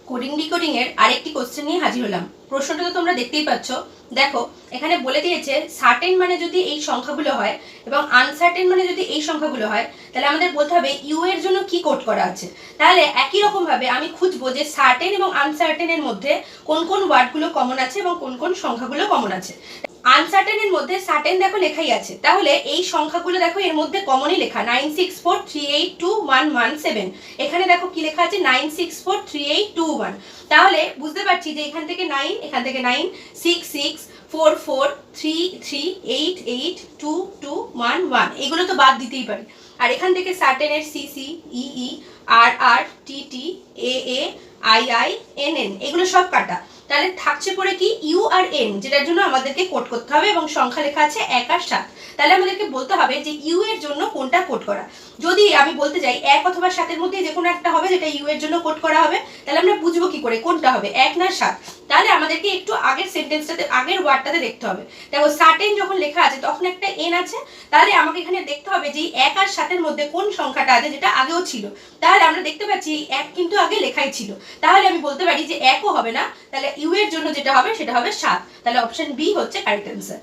Coding decoding এর আরেকটি question নিয়ে হাজির হলাম। প্রশ্নটা তো তোমরা দেখতেই পাচ্ছ। দেখো এখানে বলে দিয়েছে সার্টেন মানে যদি এই সংখ্যাগুলো হয় এবং আনসার্টেন মানে যদি এই সংখ্যাগুলো হয়, তাহলে আমাদের বলতে হবে ইউ এর জন্য কি কোড করা আছে। তাহলে একই রকম ভাবে আমি খুঁজবো যে সার্টেন এবং আনসার্টেনের মধ্যে কোন কোন ওয়ার্ডগুলো কমন আছে এবং কোন কোন সংখ্যাগুলো কমন আছে। আনসার্টেনের মধ্যে সার্টেন দেখো লেখাই আছে, তাহলে এই সংখ্যাগুলো দেখো এর মধ্যে কমনই লেখা 9643821117। এখানে দেখো কি লেখা আছে 96438221। তাহলে বুঝতে পারছি যে এখান থেকে 9, এখান থেকে 9, 664433882211 এগুলো তো বাদ দিতেই পারি। আর এখান থেকে সার্টেনের C C, E, R R, T, A, I, N এগুলো সব কাটা। তাহলে থাকছে পরে কি ইউ আর এন, যেটার জন্য আমাদেরকে কোড করতে হবে এবং সংখ্যা লেখা আছে 1 আর 7। তাহলে আমাদেরকে বলতে হবে যে ইউ এর জন্য কোনটা কোড করা। যদি আমি বলতে যাই 1 অথবা 7 এর মধ্যে যে কোনো একটা হবে যেটা ইউ এর জন্য কোড করা হবে, তাহলে আমরা বুঝবো কি করে কোনটা হবে 1 না 7। তাহলে আমাদেরকে একটু আগের সেন্টেন্সটাতে, আগের ওয়ার্ডটাতে দেখতে হবে। দেখো সার্টেন যখন লেখা আছে তখন একটা এন আছে, তাহলে আমাকে এখানে দেখতে হবে যে 1 আর 7 এর মধ্যে কোন সংখ্যাটা আছে যেটা আগেও ছিল। তাহলে আমরা দেখতে পাচ্ছি 1 কিন্তু আগে লেখাই ছিল, তাহলে আমি বলতে পারি যে 1ও হবে না, তাহলে ইউ এর জন্য যেটা হবে সেটা হবে 7। তাহলে অপশন বি হচ্ছে কারেক্ট অ্যান্সার।